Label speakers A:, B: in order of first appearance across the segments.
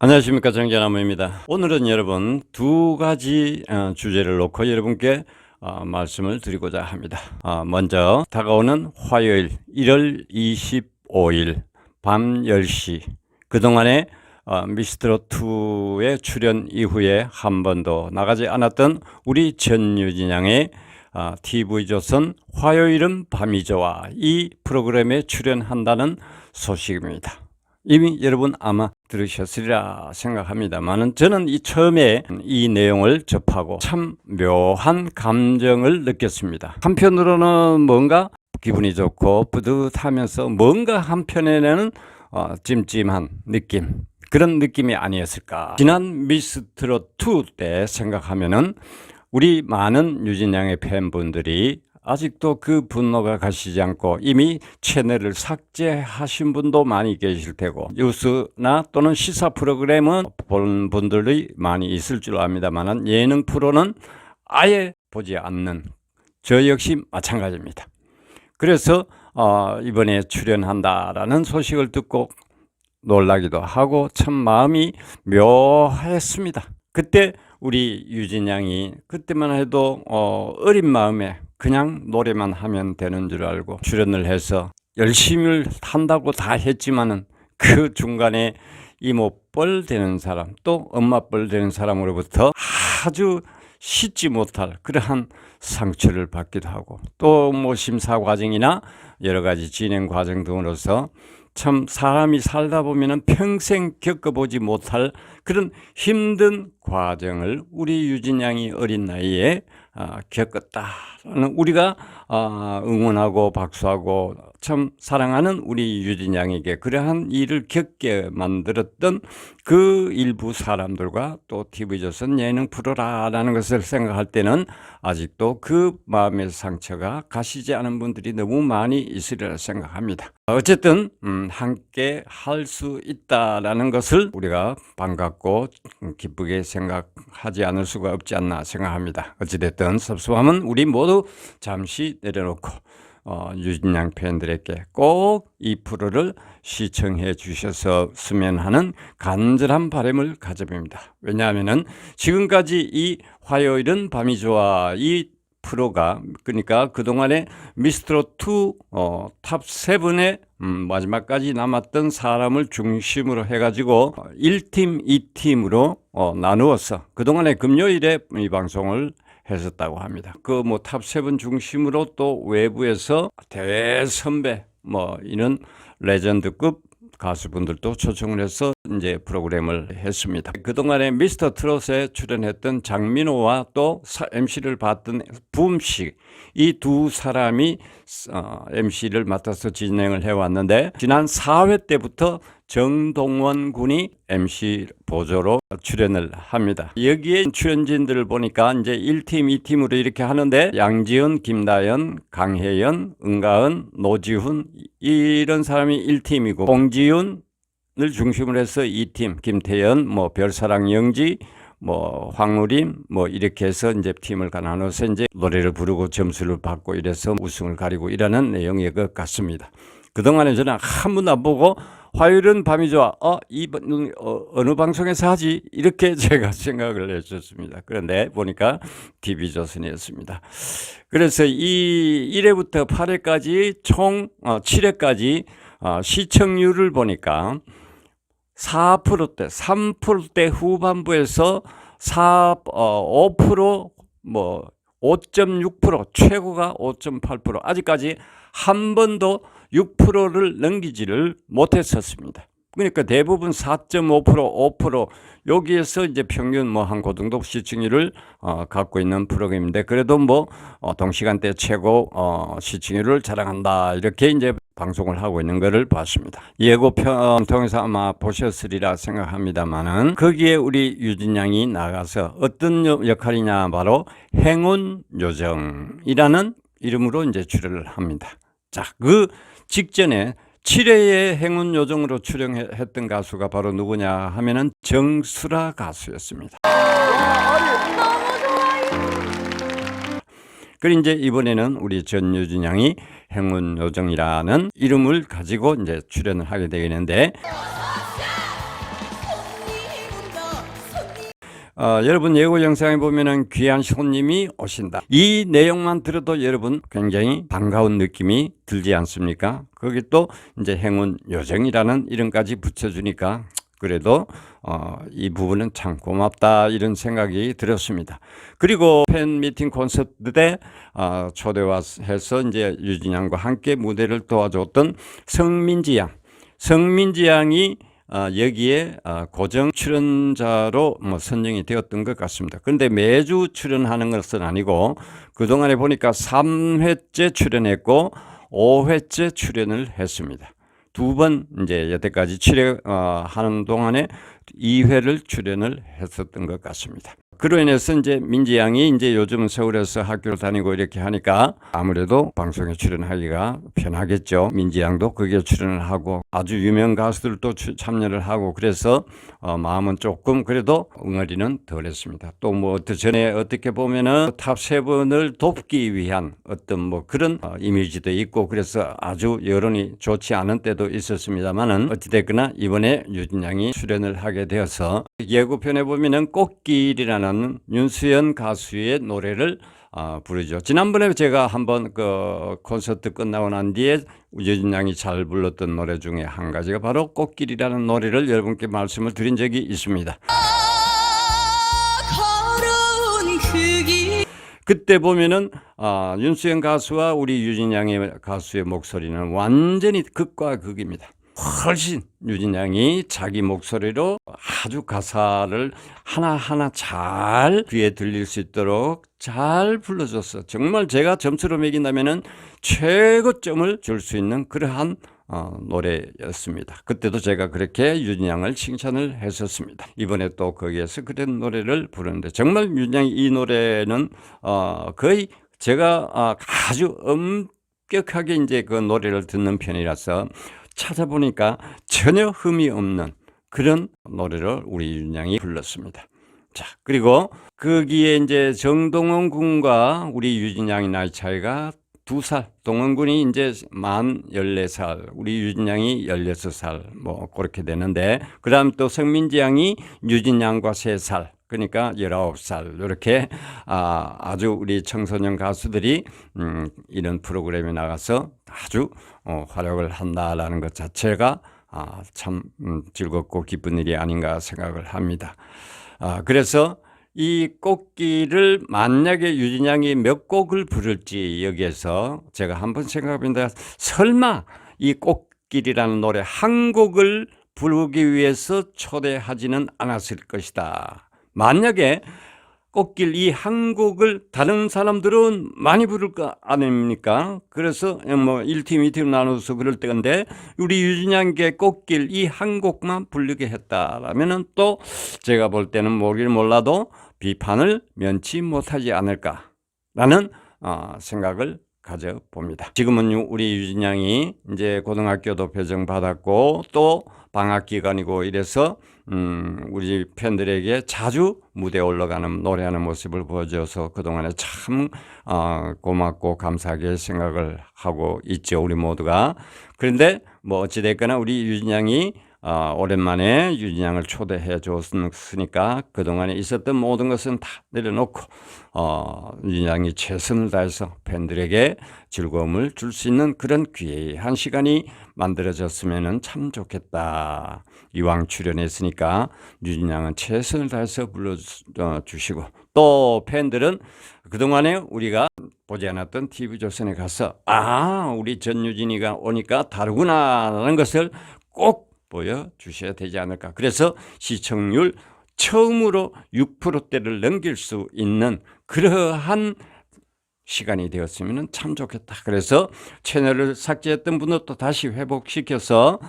A: 안녕하십니까, 정재나무입니다. 오늘은 여러분 두 가지 주제를 놓고 여러분께 말씀을 드리고자 합니다. 먼저 다가오는 화요일 1월 25일 밤 10시, 그동안에 미스트롯2의 출연 이후에 한 번도 나가지 않았던 우리 전유진 양의 TV조선 화요일은 밤이 좋아 이 프로그램에 출연한다는 소식입니다. 이미 여러분 아마 들으셨으리라 생각합니다만, 저는 처음에 이 내용을 접하고 참 묘한 감정을 느꼈습니다. 한편으로는 뭔가 기분이 좋고 뿌듯하면서 뭔가 한편에는 찜찜한 느낌, 그런 느낌이 아니었을까. 지난 미스트롯2 때 생각하면은 우리 많은 유진 양의 팬분들이 아직도 그 분노가 가시지 않고 이미 채널을 삭제하신 분도 많이 계실 테고, 뉴스나 또는 시사 프로그램은 본 분들이 많이 있을 줄 압니다만 예능 프로는 아예 보지 않는 저 역시 마찬가지입니다. 그래서 이번에 출연한다라는 소식을 듣고 놀라기도 하고 참 마음이 묘했습니다. 그때 우리 유진 양이 그때만 해도 어린 마음에 그냥 노래만 하면 되는 줄 알고 출연을 해서 열심히 한다고 다 했지만은 그 중간에 이모뻘 되는 사람, 또 엄마뻘 되는 사람으로부터 아주 씻지 못할 그러한 상처를 받기도 하고, 또 뭐 심사 과정이나 여러 가지 진행 과정 등으로서 참 사람이 살다 보면은 평생 겪어보지 못할 그런 힘든 과정을 우리 유진 양이 어린 나이에 겪었다라는, 우리가 응원하고 박수하고 참 사랑하는 우리 유진 양에게 그러한 일을 겪게 만들었던 그 일부 사람들과 또 TV조선 예능 프로라는 것을 생각할 때는 아직도 그 마음의 상처가 가시지 않은 분들이 너무 많이 있으리라 생각합니다. 어쨌든 함께 할 수 있다라는 것을 우리가 반갑고 기쁘게 생각하지 않을 수가 없지 않나 생각합니다. 어찌됐든 섭섭함은 우리 모두 잠시 내려놓고 유진 양 팬들에게 꼭 이 프로를 시청해 주셨으면 하는 간절한 바람을 가져봅니다. 왜냐하면 지금까지 이 화요일은 밤이 좋아 이 프로가, 그러니까 그동안에 미스트롯2 탑7의 마지막까지 남았던 사람을 중심으로 해가지고 1팀, 2팀으로 나누어서 그동안에 금요일에 이 방송을 했었다고 합니다. 그 뭐 탑7 중심으로 또 외부에서 대선배 이런 레전드급 가수분들도 초청을 해서 이제 프로그램을 했습니다. 그동안에 미스터 트롯에 출연했던 장민호와 또 MC를 맡은 붐씨, 이 두 사람이 MC를 맡아서 진행을 해왔는데, 지난 4회 때부터 정동원 군이 MC 보조로 출연을 합니다. 여기에 출연진들을 보니까 이제 1팀, 2팀으로 이렇게 하는데, 양지은, 김다연, 강혜연, 은가은, 노지훈 이런 사람이 1팀이고, 홍지윤을 중심으로 해서 2팀, 김태연, 별사랑 영지, 황우림 이렇게 해서 이제 팀을 나눠서 이제 노래를 부르고 점수를 받고 이래서 우승을 가리고 이러는 내용의 것 같습니다. 그동안에 저는 한 번도 안 보고 화요일은 밤이 좋아 이번 어느 방송에서 하지 이렇게 제가 생각을 했었습니다. 그런데 보니까 TV조선이었습니다. 그래서 이 1회부터 8회까지 총 7회까지 시청률을 보니까 4%대, 3%대 후반부에서 5%, 5.6%, 최고가 5.8%, 아직까지 한 번도 6%를 넘기지를 못했었습니다. 그러니까 대부분 4.5%, 5% 여기에서 이제 평균 한 고등도 시청률을 갖고 있는 프로그램인데, 그래도 동시간대 최고 시청률을 자랑한다 이렇게 이제 방송을 하고 있는 것을 봤습니다. 예고편 통해서 아마 보셨으리라 생각합니다만은, 거기에 우리 유진 양이 나가서 어떤 역할이냐, 바로 행운 요정이라는 이름으로 이제 출연을 합니다. 자, 그 직전에 7회의 행운 요정으로 출연했던 가수가 바로 누구냐 하면은 정수라 가수였습니다. 그리고 이제 이번에는 우리 전유진 양이 행운 요정이라는 이름을 가지고 이제 출연을 하게 되겠는데, 여러분 예고 영상에 보면은 귀한 손님이 오신다. 이 내용만 들어도 여러분 굉장히 반가운 느낌이 들지 않습니까? 거기 또 이제 행운 요정이라는 이름까지 붙여주니까 그래도 이 부분은 참 고맙다 이런 생각이 들었습니다. 그리고 팬 미팅 콘서트 때 초대해서 이제 유진양과 함께 무대를 도와줬던 성민지 양이 여기에 고정 출연자로 선정이 되었던 것 같습니다. 그런데 매주 출연하는 것은 아니고 그동안에 보니까 3회째 출연했고 5회째 출연을 했습니다. 두 번 이제 여태까지 출연하는 동안에 2회를 출연을 했었던 것 같습니다. 그로 인해서 이제 민지 양이 이제 요즘 서울에서 학교를 다니고 이렇게 하니까 아무래도 방송에 출연하기가 편하겠죠. 민지 양도 거기에 출연을 하고 아주 유명 가수들도 참여를 하고 그래서 마음은 조금 그래도 엉어리는 덜했습니다. 또 뭐 전에 어떻게 보면은 탑 7을 돕기 위한 어떤 뭐 그런 이미지도 있고 그래서 아주 여론이 좋지 않은 때도 있었습니다만은 어찌됐거나 이번에 유진 양이 출연을 하게 되어서 예고편에 보면은 꽃길이라는 윤수연 가수의 노래를 부르죠. 지난번에 제가 한번 그 콘서트 끝나고 난 뒤에 유진 양이 잘 불렀던 노래 중에 한 가지가 바로 꽃길이라는 노래를 여러분께 말씀을 드린 적이 있습니다. 그때 보면은 윤수연 가수와 우리 유진 양의 가수의 목소리는 완전히 극과 극입니다. 훨씬 유진 양이 자기 목소리로 아주 가사를 하나하나 잘 귀에 들릴 수 있도록 잘 불러줬어. 정말 제가 점수로 매긴다면은 최고점을 줄 수 있는 그러한 노래였습니다. 그때도 제가 그렇게 유진 양을 칭찬을 했었습니다. 이번에 또 거기에서 그런 노래를 부르는데 정말 유진 양이 이 노래는 거의 제가 아주 엄격하게 이제 그 노래를 듣는 편이라서 찾아보니까 전혀 흠이 없는 그런 노래를 우리 유진 양이 불렀습니다. 자, 그리고 거기에 이제 정동원 군과 우리 유진 양의 나이 차이가 2살, 동원 군이 이제 만 14살, 우리 유진 양이 16살, 뭐, 그렇게 되는데, 그 다음 또 성민지 양이 유진 양과 3살, 그러니까 19살, 이렇게, 아주 우리 청소년 가수들이, 이런 프로그램에 나가서 아주, 활약을 한다라는 것 자체가, 참, 즐겁고 기쁜 일이 아닌가 생각을 합니다. 그래서, 이 꽃길을 만약에 유진 양이 몇 곡을 부를지 여기에서 제가 한번 생각해본다. 설마 이 꽃길이라는 노래 한 곡을 부르기 위해서 초대하지는 않았을 것이다. 만약에 꽃길 이 한 곡을 다른 사람들은 많이 부를 거 아닙니까? 그래서 뭐 1팀, 2팀 나눠서 그럴 때인데 우리 유진 양의 꽃길 이 한 곡만 부르게 했다라면은 또 제가 볼 때는 모르긴 몰라도 비판을 면치 못하지 않을까라는 생각을 가져봅니다. 지금은 우리 유진 양이 이제 고등학교도 배정받았고 또 방학 기간이고 이래서 우리 팬들에게 자주 무대에 올라가는 노래하는 모습을 보여줘서 그동안에 참 고맙고 감사하게 생각을 하고 있죠. 우리 모두가. 그런데 뭐 어찌됐거나 우리 유진 양이 오랜만에 유진 양을 초대해 줬으니까 그동안에 있었던 모든 것은 다 내려놓고 유진 양이 최선을 다해서 팬들에게 즐거움을 줄 수 있는 그런 귀한 시간이 만들어졌으면 참 좋겠다. 이왕 출연했으니까 유진 양은 최선을 다해서 불러주시고 또 팬들은 그동안에 우리가 보지 않았던 TV조선에 가서 우리 전유진이가 오니까 다르구나라는 것을 꼭 보여주셔야 되지 않을까. 그래서 시청률 처음으로 6%대를 넘길 수 있는 그러한 시간이 되었으면 참 좋겠다. 그래서 채널을 삭제했던 분들도 다시 회복시켜서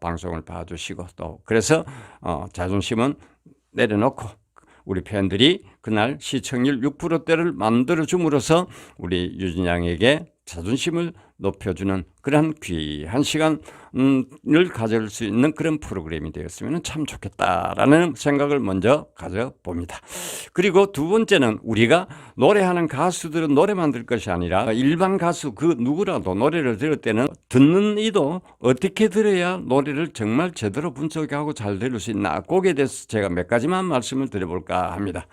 A: 방송을 봐주시고 또 그래서 자존심은 내려놓고 우리 팬들이 그날 시청률 6%대를 만들어 줌으로써 우리 유진 양에게 자존심을 높여주는 그런 귀한 시간을 가질 수 있는 그런 프로그램이 되었으면 참 좋겠다라는 생각을 먼저 가져봅니다. 그리고 두 번째는 우리가 노래하는 가수들은 노래만 들 것이 아니라 일반 가수 그 누구라도 노래를 들을 때는 듣는 이도 어떻게 들어야 노래를 정말 제대로 분석하고 잘 들을 수 있나, 거기에 대해서 제가 몇 가지만 말씀을 드려볼까 합니다.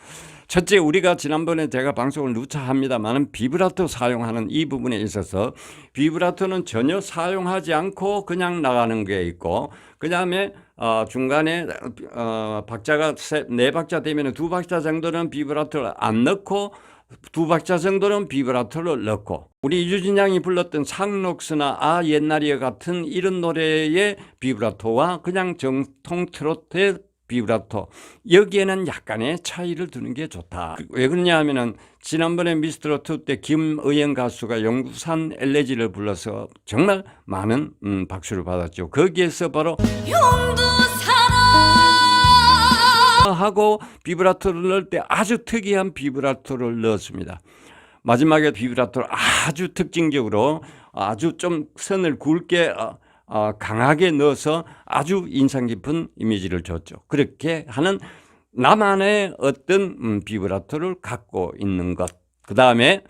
A: 첫째, 우리가 지난번에 제가 방송을 누차 합니다만 비브라토 사용하는 이 부분에 있어서 비브라토는 전혀 사용하지 않고 그냥 나가는 게 있고, 그 다음에 중간에 박자가 네 박자 되면 두 박자 정도는 비브라토를 안 넣고 두 박자 정도는 비브라토를 넣고, 우리 유진 양이 불렀던 상록스나 아 옛날이여 같은 이런 노래의 비브라토와 그냥 정통 트로트의 비브라토, 여기에는 약간의 차이를 두는 게 좋다. 왜 그러냐 하면은 지난번에 미스트로트 때 김의연 가수가 영국산 엘레지를 불러서 정말 많은 박수를 받았죠. 거기에서 바로 하고 비브라토를 넣을 때 아주 특이한 비브라토를 넣었습니다. 마지막에 비브라토를 아주 특징적으로 아주 좀 선을 굵게 강하게 넣어서 아주 인상 깊은 이미지를 줬죠. 그렇게 하는 나만의 어떤 비브라토를 갖고 있는 것. 그 다음에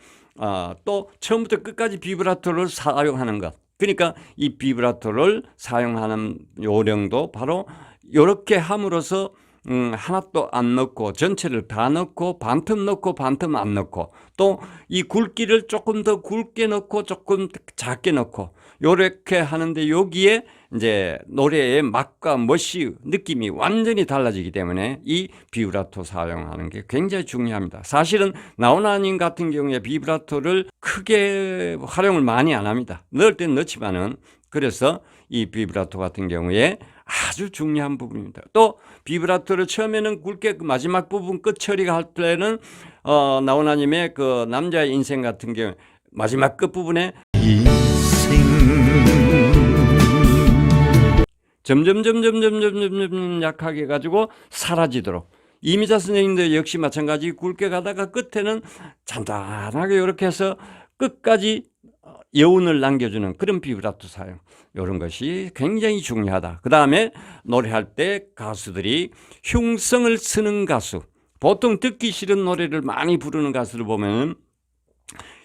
A: 또 처음부터 끝까지 비브라토를 사용하는 것. 그러니까 이 비브라토를 사용하는 요령도 바로 이렇게 함으로써 하나도 안 넣고 전체를 다 넣고 반틈 넣고 반틈 안 넣고, 또 이 굵기를 조금 더 굵게 넣고 조금 작게 넣고 이렇게 하는데, 여기에 이제 노래의 맛과 멋이 느낌이 완전히 달라지기 때문에 이 비브라토 사용하는 게 굉장히 중요합니다. 사실은 나훈아님 같은 경우에 비브라토를 크게 활용을 많이 안 합니다. 넣을 땐 넣지만은, 그래서 이 비브라토 같은 경우에 아주 중요한 부분입니다. 또 비브라토를 처음에는 굵게 마지막 부분 끝 처리가 할 때는 나훈아님의 그 남자의 인생 같은 경우 마지막 끝 부분에 점점 약하게 가지고 사라지도록, 이미자 선생님도 역시 마찬가지 굵게 가다가 끝에는 잔잔하게 이렇게 해서 끝까지 여운을 남겨주는 그런 비브라토 사용, 이런 것이 굉장히 중요하다. 그 다음에 노래할 때 가수들이 흉성을 쓰는 가수, 보통 듣기 싫은 노래를 많이 부르는 가수를 보면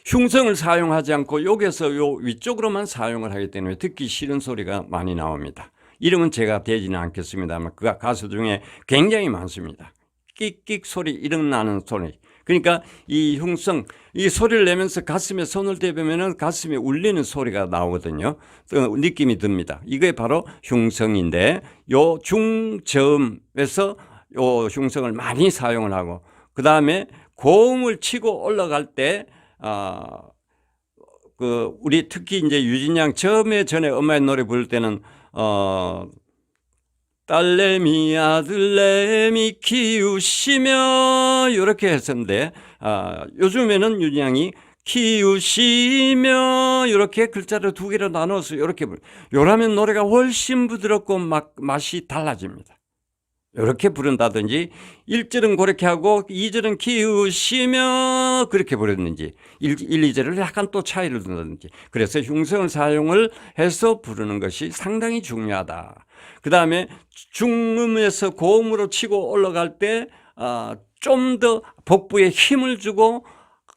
A: 흉성을 사용하지 않고 여기서 요 위쪽으로만 사용을 하기 때문에 듣기 싫은 소리가 많이 나옵니다. 이름은 제가 대지는 않겠습니다만 그 가수 중에 굉장히 많습니다. 끽끽 소리, 이런 나는 소리. 그러니까 이 흉성, 이 소리를 내면서 가슴에 손을 대보면 가슴에 울리는 소리가 나오거든요. 느낌이 듭니다. 이게 바로 흉성인데, 요 중저음에서 요 흉성을 많이 사용을 하고, 그 다음에 고음을 치고 올라갈 때, 우리 특히 이제 유진 양 처음에 전에 엄마의 노래 부를 때는, 딸내미 아들내미 키우시며 이렇게 했었는데, 요즘에는 유진 양이 키우시며 이렇게 글자를 두 개로 나눠서 이렇게 요러면 노래가 훨씬 부드럽고 맛이 달라집니다. 이렇게 부른다든지 1절은 그렇게 하고 2절은 키우시며 그렇게 부르는지 1, 2절을 약간 또 차이를 두는지, 그래서 흉성을 사용을 해서 부르는 것이 상당히 중요하다. 그 다음에 중음에서 고음으로 치고 올라갈 때 좀 더 복부에 힘을 주고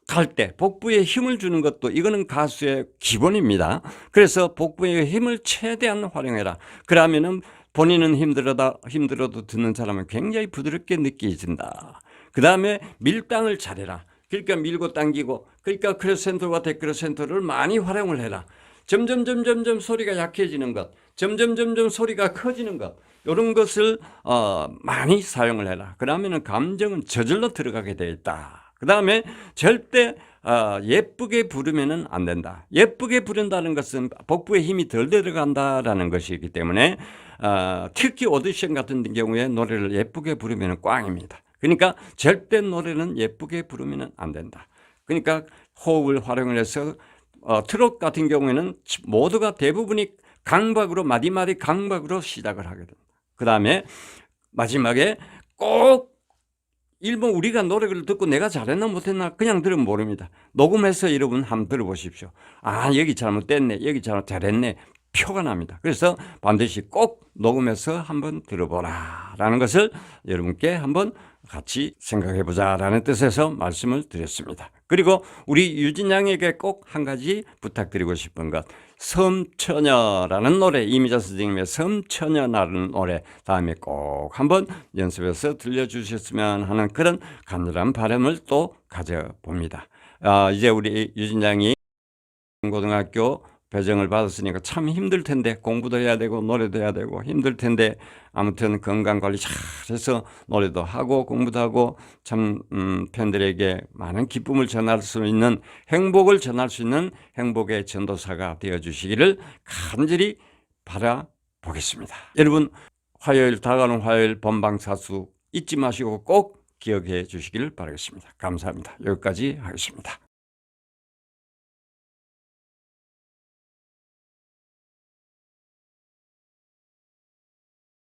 A: 갈 때 복부에 힘을 주는 것도 이거는 가수의 기본입니다. 그래서 복부에 힘을 최대한 활용해라. 그러면은 본인은 힘들어도 듣는 사람은 굉장히 부드럽게 느껴진다. 그 다음에 밀당을 잘해라. 그러니까 밀고 당기고, 그러니까 크레센토와 데크레센토를 많이 활용을 해라. 점점 소리가 약해지는 것, 점점 소리가 커지는 것, 이런 것을 많이 사용을 해라. 그러면은 감정은 저절로 들어가게 되어 있다. 그 다음에 절대 예쁘게 부르면은 안 된다. 예쁘게 부른다는 것은 복부에 힘이 덜 들어간다라는 것이기 때문에 특히 오디션 같은 경우에 노래를 예쁘게 부르면 꽝입니다. 그러니까 절대 노래는 예쁘게 부르면 안 된다. 그러니까 호흡을 활용을 해서 트롯 같은 경우에는 모두가 대부분이 강박으로, 마디마디 강박으로 시작을 하게 됩니다. 그 다음에 마지막에 꼭 일본 우리가 노래를 듣고 내가 잘했나 못했나 그냥 들으면 모릅니다. 녹음해서 여러분 한번 들어보십시오. 아, 여기 잘못됐네, 여기 잘했네, 표가 납니다. 그래서 반드시 꼭 녹음해서 한번 들어보라 라는 것을 여러분께 한번 같이 생각해 보자라는 뜻에서 말씀을 드렸습니다. 그리고 우리 유진 양에게 꼭 한 가지 부탁드리고 싶은 것, 섬처녀라는 노래, 이미자 선생님의 섬처녀라는 노래 다음에 꼭 한번 연습해서 들려주셨으면 하는 그런 간절한 바람을 또 가져봅니다. 이제 우리 유진 양이 고등학교 배정을 받았으니까 참 힘들 텐데, 공부도 해야 되고 노래도 해야 되고 힘들 텐데, 아무튼 건강관리 잘해서 노래도 하고 공부도 하고 참 팬들에게 많은 기쁨을 전할 수 있는, 행복을 전할 수 있는 행복의 전도사가 되어주시기를 간절히 바라보겠습니다. 여러분, 다가오는 화요일 본방사수 잊지 마시고 꼭 기억해 주시기를 바라겠습니다. 감사합니다. 여기까지 하겠습니다.